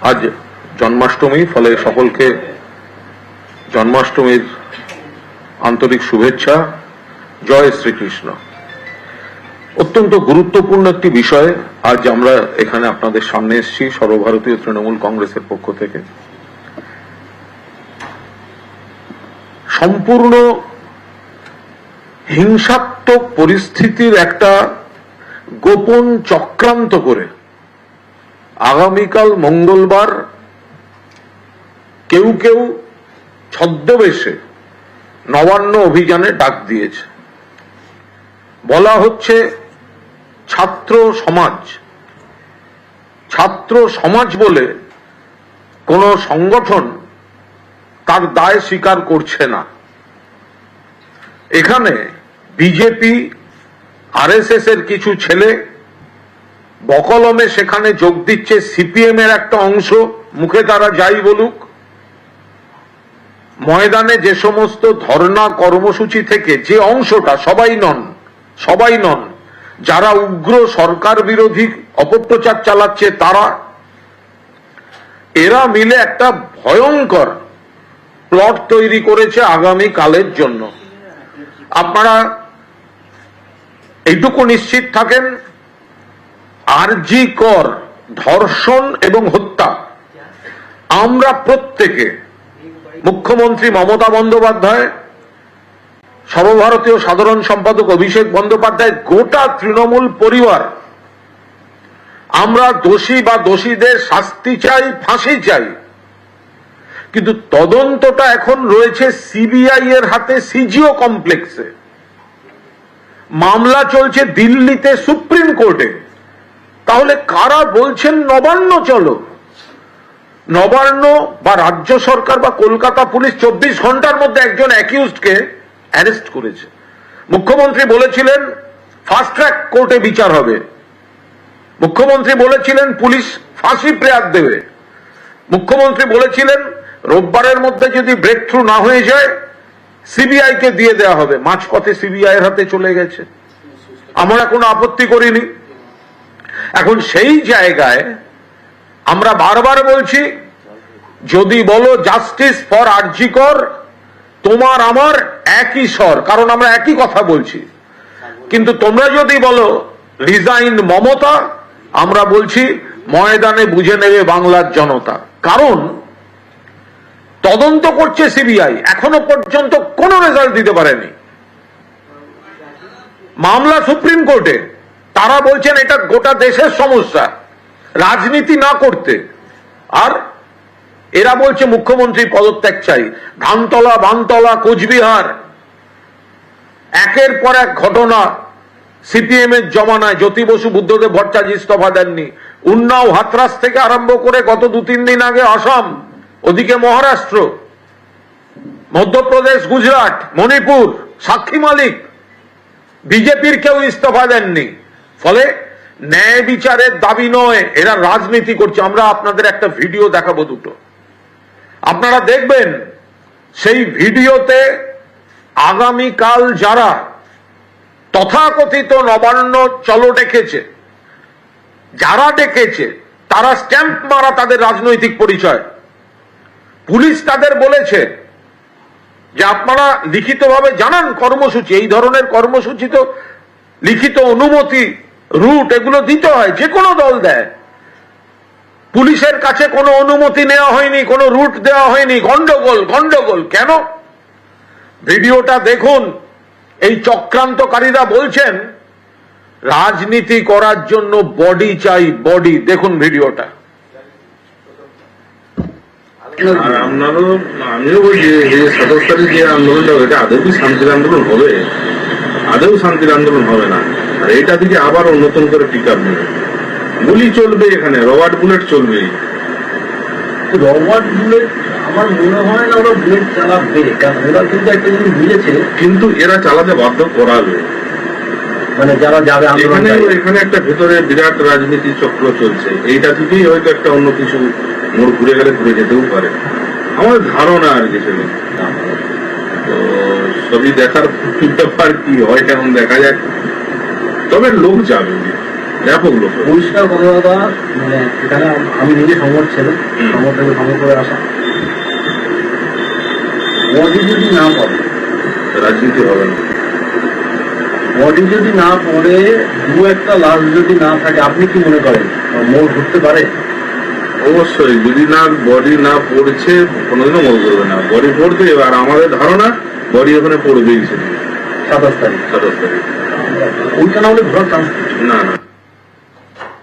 আজ জন্মাষ্টমী, ফলে সকলকে জন্মাষ্টমীর আন্তরিক শুভেচ্ছা। জয় শ্রীকৃষ্ণ। অত্যন্ত গুরুত্বপূর্ণ একটি বিষয় আজ আমরা এখানে আপনাদের সামনে এসেছি সর্বভারতীয় তৃণমূল কংগ্রেসের পক্ষ থেকে। সম্পূর্ণ হিংসাত্মক পরিস্থিতির একটা গোপন চক্রান্ত করে আগামীকাল মঙ্গলবার কেউ কেউ ছদ্মবেশে নবান্ন অভিযানে ডাক দিয়েছে। বলা হচ্ছে ছাত্র সমাজ বলে কোন সংগঠন তার দায় স্বীকার করছে না। এখানে বিজেপি, আরএসএস এর কিছু ছেলে বকলমে সেখানে যোগ দিচ্ছে, সিপিএম এর একটা অংশ, মুখে তারা যাই বলুক। ময়দানে যে সমস্ত ধর্ণা কর্মসূচি থেকে যে অংশটা, সবাই নন, যারা উগ্র সরকার বিরোধী অপপ্রচার চালাচ্ছে তারা, এরা মিলে একটা ভয়ঙ্কর প্লট তৈরি করেছে আগামী কালের জন্য। আপনারা এইটুকু নিশ্চিত থাকেন, আরজি কর ধর্ষণ এবং হত্যা আমরা প্রত্যেকে, মুখ্যমন্ত্রী মমতা বন্দ্যোপাধ্যায়, সর্বভারতীয় সাধারণ সম্পাদক অভিষেক বন্দ্যোপাধ্যায়, গোটা তৃণমূল পরিবার, আমরা দোষী বা দোষীদের শাস্তি চাই, ফাঁসি চাই। কিন্তু তদন্তটা এখন রয়েছে সিবিআই এর হাতে, সিজিও কমপ্লেক্সে। মামলা চলছে দিল্লিতে সুপ্রিম কোর্টে। তাহলে কারা বলছেন নবান্ন চলো? নবান্ন বা রাজ্য সরকার বা কলকাতা পুলিশ 24 ঘন্টার মধ্যে একজন অ্যাকিউজডকে অ্যারেস্ট করেছে। মুখ্যমন্ত্রী বলেছিলেন ফাস্ট ট্র্যাক কোর্টে বিচার হবে। মুখ্যমন্ত্রী বলেছিলেন পুলিশ ফাঁসি প্রেয়ার দেবে। মুখ্যমন্ত্রী বলেছিলেন রোববারের মধ্যে যদি ব্রেক থ্রু না হয়ে যায় সিবিআই কে দিয়ে দেওয়া হবে। মাঝপথে সিবিআই এর হাতে চলে গেছে। আমরা কোনো আপত্তি করিনি। এখন সেই জায়গায় আমরা বারবার বলছি, যদি বলো জাস্টিস ফর আরজি কর, তোমার আমার একই স্বর, কারণ আমরা একই কথা বলছি। কিন্তু তোমরা যদি বলো রিজাইন মমতা, আমরা বলছি ময়দানে বুঝে নেবে বাংলার জনতা। কারণ তদন্ত করছে সিবিআই, এখনো পর্যন্ত কোনো রেজাল্ট দিতে পারেনি। মামলা সুপ্রিম কোর্টে, তারা বলছেন এটা গোটা দেশের সমস্যা, রাজনীতি না করতে। আর এরা বলছে মুখ্যমন্ত্রী পদত্যাগ চাই। ধানতলা, বানতলা, কোচবিহার, একের পর এক ঘটনা। সিপিএম এর জমানায় জ্যোতি বসু, বুদ্ধদেব ভট্টাচার্য ইস্তফা দেননি। উন্নাও, হাতরাস থেকে আরম্ভ করে গত 2-3 দিন আগে আসাম, ওদিকে মহারাষ্ট্র, মধ্যপ্রদেশ, গুজরাট, মণিপুর, সাক্ষী মালিক, বিজেপির কেউ ইস্তফা দেননি। ফলে ন্যায় বিচারের দাবি নয়, এরা রাজনীতি করছে। আমরা আপনাদের একটা ভিডিও দেখাবো, দুটো আপনারা দেখবেন। সেই ভিডিওতে আগামীকাল যারা তথাকথিত নবান্ন চলো ডেকেছে, যারা ডেকেছে তারা স্ট্যাম্প মারা তাদের রাজনৈতিক পরিচয়। পুলিশ তাদের বলেছে যে আপনারা লিখিতভাবে জানান কর্মসূচি। এই ধরনের কর্মসূচি তো লিখিত অনুমতি, রুট এগুলো দিতে হয়, যে কোনো দল দেয়। পুলিশের কাছে কোনো অনুমতি নেওয়া হয়নি, কোনো রুট দেওয়া হয়নি। গন্ডগোল কেন? ভিডিওটা দেখুন। এই চক্রান্তকারীরা বলছেন রাজনীতি করার জন্য বডি চাই, বডি। দেখুন ভিডিওটা। আমিও বলছি যে 27 তারিখ যে আন্দোলনটা, এটা আদৌ কি শান্তির আন্দোলন হবে? আদৌ শান্তির আন্দোলন হবে না। আর এটা দিকে আবার নতুন করে পিক আপ নেবে, গুলি চলবে, এখানে রবার্ট বুলেট চলবে। রবার্ট বুলেট আমার মনে হয় না ওরা বুলেট চালাবে, কারণ ওরা কিন্তু একটা জিনিস বুঝেছে, কিন্তু এরা চালাতে বাধ্য করাবে। মানে যারা যাবে এখানে একটা ভেতরে বিরাট রাজনীতি চক্র চলছে। এইটা থেকেই হয়তো একটা অন্য কিছু মোড় ঘুরে গেলে ঘুরে যেতেও পারে, আমার ধারণা আর কিছু নেই। তো সবই দেখার ব্যাপার, কি হয় এখন দেখা যাক। তবে লোক যাবে, ব্যাপক লোক। পরিষ্কার কথা দাদা, মানে এখানে আমি নিজে সংবাদ ছিলাম, সংবাদ থেকে সংবাদ করে আসা, বডি যদি না পড়ে, রাজনীতি হবে না। বডি যদি না পড়ে, দু একটা লাশ যদি না থাকে, আপনি কি মনে করেন মোড় ঘুরতে পারে? অবশ্যই, যদি না বডি না পড়ছে কোনোদিনও মনে করবে না, বডি পড়বে। এবার আমাদের ধারণা বডি ওখানে পড়বেই ছিল 27 তারিখ, 27 তারিখ। ওইটা না হলে ঘোরার চান্স না না,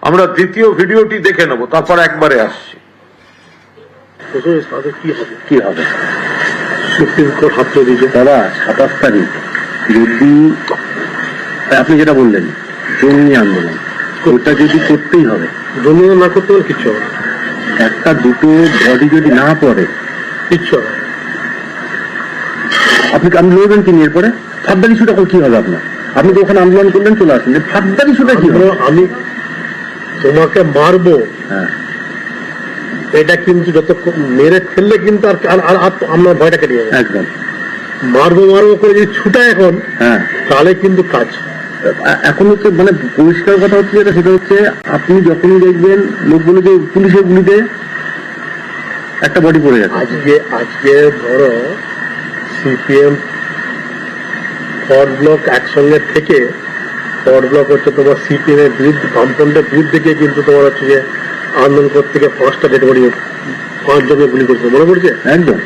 আমরা দ্বিতীয় ভিডিওটি দেখে নেব, তারপর একবারে আসছি। কি হবে? সুপ্রিম কোর্ট হাত দিয়েছে দাদা 27 তারিখ। যদি আপনি যেটা বললেন জঙ্গি আন্দোলন, ওটা যদি করতেই হবে, জঙ্গি না করতে হলে কিচ্ছু হবে, একটা দুটো বডি যদি না পড়ে কিচ্ছু হবে। আপনি লড়বেন কি এরপরে? ফার্দার ইস্যুটা কি হবে আপনার? আপনি তো ওখানে আন্দোলন করলেন, চলে আসেন, ফার্দার ইস্যুটা কি হবে? আমি তোমাকে মারবো, হ্যাঁ, এটা কিন্তু যত মেরে ফেললে কিন্তু আর আমরা ভয়টা কেটে যাবে। একদম মারবো করে যদি ছুটা এখন, হ্যাঁ, তাহলে কিন্তু কাজ। এখন হচ্ছে মানে পরিষ্কার কথা হচ্ছে যেটা, সেটা হচ্ছে আপনি যখনই দেখবেন লোকগুলো যে পুলিশের গুলিতে একটা বডি পড়ে যাচ্ছে। আজকে ধরো সিপিএম ফরওয়ার্ড ব্লক একসঙ্গে থেকে, ফরওয়ার্ড ব্লক হচ্ছে তোমার সিপিএম এর বিরুদ্ধে, বামফ্রন্টের বিরুদ্ধে গিয়ে কিন্তু তোমার হচ্ছে যে আন্দোলন করতে গিয়ে 5টা ডেড বডি 5 জনকে গুলি করছে, মনে পড়ছে? একদম।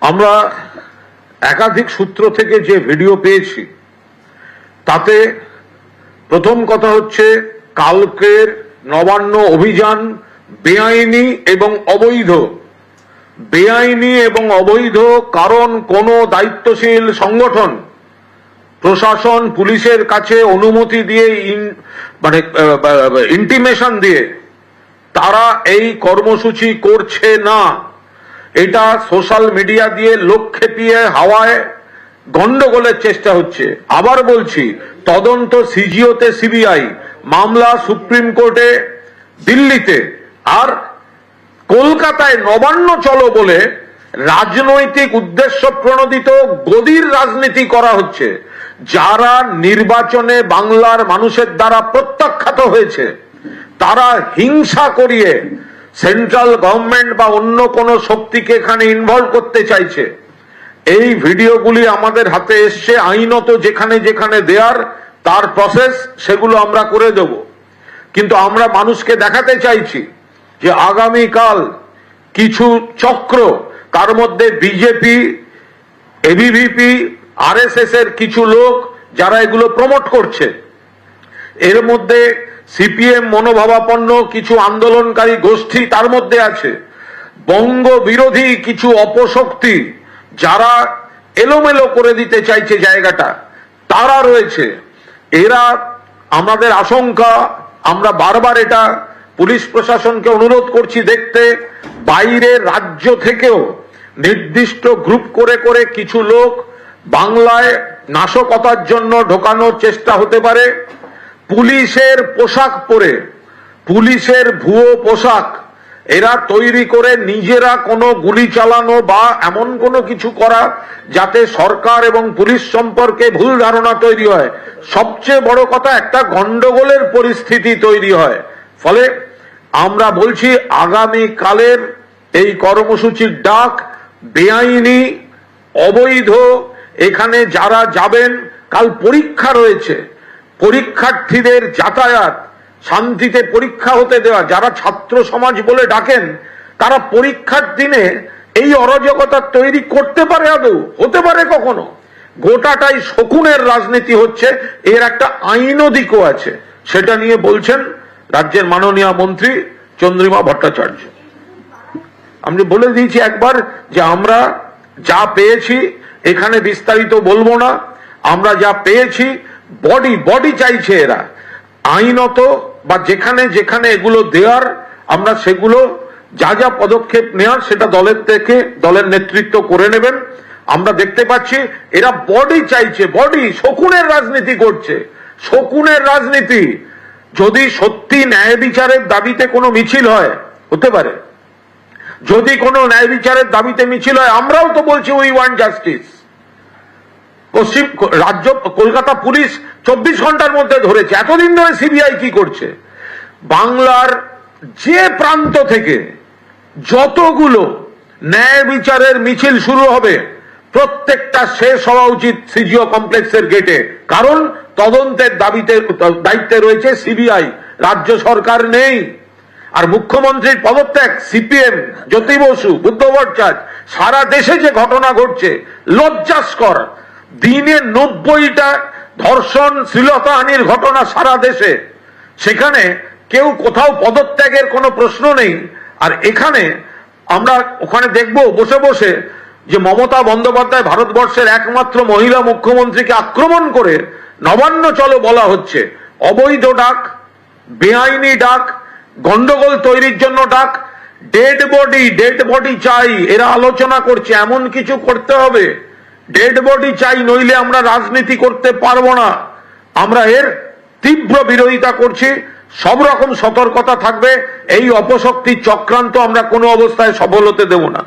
আমরা একাধিক সূত্র থেকে যে ভিডিও পেয়েছি, তাতে প্রথম কথা হচ্ছে কালকের নবান্ন অভিযান বেআইনি এবং অবৈধ। বেআইনি এবং অবৈধ কারণ কোন দায়িত্বশীল সংগঠন প্রশাসন পুলিশের কাছে অনুমতি দিয়ে মানে ইন্টিমেশন দিয়ে তারা এই কর্মসূচি করছে না। এটা সোশ্যাল মিডিয়া দিয়ে লোক খেপিয়ে হাওয়ায় গন্ডগোলের চেষ্টা হচ্ছে। আবার বলছি, তদন্ত সিজিওতে সিবিআই, মামলা সুপ্রিম কোর্টে দিল্লিতে, আর কলকাতায় নবান্ন চলো বলে রাজনৈতিক উদ্দেশ্য প্রণোদিত গদির রাজনীতি করা হচ্ছে। যারা নির্বাচনে বাংলার মানুষের দ্বারা প্রত্যাখ্যাত হয়েছে, তারা হিংসা করিয়ে সেন্ট্রাল গভর্নমেন্ট বা অন্য কোন শক্তিকে এখানে ইনভলভ করতে চাইছে। এই ভিডিওগুলি আমাদের হাতে এসছে, আইনত যেখানে যেখানে দেয়ার তার প্রসেস সেগুলো আমরা করে দেব। কিন্তু আমরা মানুষকে দেখাতে চাইছি যে আগামীকাল কিছু চক্র, তার মধ্যে বিজেপি, এবিভিপি, আরএসএস এর কিছু লোক যারা এগুলো প্রমোট করছে, এর মধ্যে সিপিএম মনোভাবাপন্ন কিছু আন্দোলনকারী গোষ্ঠী তার মধ্যে আছে, বঙ্গ বিরোধী কিছু অপশক্তি যারা এলোমেলো করে দিতে চাইছে জায়গাটা, তারা রয়েছে। এরা আমাদের আশঙ্কা, আমরা বারবার এটা পুলিশ প্রশাসনকে অনুরোধ করছি দেখতে, বাইরে রাজ্য থেকেও নির্দিষ্ট গ্রুপ করে করে কিছু লোক বাংলায় নাশকতার জন্য ঢোকানোর চেষ্টা হতে পারে। পুলিশের পোশাক পরে, পুলিশের ভুয়ো পোশাক এরা তৈরি করে নিজেরা কোনো গুলি চালানো বা এমন কোনো কিছু করা যাতে সরকার এবং পুলিশ সম্পর্কে ভুল ধারণা তৈরি হয়। সবচেয়ে বড় কথা, একটা গন্ডগোলের পরিস্থিতি তৈরি হয়। ফলে আমরা বলছি আগামী কালের এই কর্মসূচির ডাক বেআইনি, অবৈধ। এখানে যারা যাবেন, কাল পরীক্ষা রয়েছে, পরীক্ষার্থীদের যাতায়াত, শান্তিতে পরীক্ষা হতে দেওয়া, যারা ছাত্র সমাজ বলে ডাকেন, তারা পরীক্ষার দিনে এই অরাজকতা তৈরি করতে পারে? আদৌ হতে পারে কখনো? গোটাটাই শকুনের রাজনীতি হচ্ছে। এর একটা আইন দিকও আছে, সেটা নিয়ে বলছেন রাজ্যের মাননীয় মন্ত্রী চন্দ্রিমা ভট্টাচার্য। আমি বলে দিয়েছি একবার যে আমরা যা পেয়েছি, এখানে বিস্তারিত বলবো না, আমরা যা পেয়েছি বডি চাইছে এরা আইনত, বা যেখানে যেখানে এগুলো দেওয়ার আমরা সেগুলো যা যা পদক্ষেপ নেওয়ার সেটা দলের থেকে দলের নেতৃত্ব করে নেবেন। আমরা দেখতে পাচ্ছি এরা বডি চাইছে, বডি, শকুনের রাজনীতি করছে, শকুনের রাজনীতি। যদি সত্যি ন্যায় বিচারের দাবিতে কোনো মিছিল হয়, হতে পারে, যদি কোনো ন্যায় বিচারের দাবিতে মিছিল হয়, আমরাও তো বলছি উই ওয়ান্ট জাস্টিস। পশ্চিম রাজ্য কলকাতা পুলিশ 24 ঘন্টার মধ্যে ধরেছে। এতদিন ধরে সিবিআই কি করছে? বাংলার যে প্রান্ত থেকে যতগুলো ন্যায় বিচারের মিছিল শুরু হবে প্রত্যেকটা শেষ হওয়া উচিত সিজিও কমপ্লেক্সের গেটে, কারণ তদন্তের দায়িত্বে রয়েছে সিবিআই, রাজ্য সরকার নেই। আর মুখ্যমন্ত্রীর পদত্যাগ, সিপিএম, জ্যোতি বসু, বুদ্ধ ভট্টাচার্য, সারা দেশে যে ঘটনা ঘটছে লজ্জাস্কর। দিনে 90টা ধর্ষণ, শ্লীলতাহানির ঘটনা সারা দেশে, সেখানে কেউ কোথাও পদত্যাগের কোনো প্রশ্ন নেই। আর এখানে আমরা ওখানে দেখব বসে বসে যে মমতা বন্দ্যোপাধ্যায় ভারতবর্ষের একমাত্র মহিলা মুখ্যমন্ত্রীকে আক্রমণ করে নবান্ন চলো বলা হচ্ছে। অবৈধ ডাক, বেআইনি ডাক, গন্ডগোল তৈরির জন্য ডাক, ডেড বডি চাই এরা আলোচনা করছে। এমন কিছু করতে হবে, ডেড বডি চাই, নইলে আমরা রাজনীতি করতে পারবো না। আমরা এর তীব্র বিরোধিতা করছি। সব রকম সতর্কতা থাকবে। এই অপশক্তির চক্রান্ত আমরা কোনো অবস্থায় সফল হতে দেব না।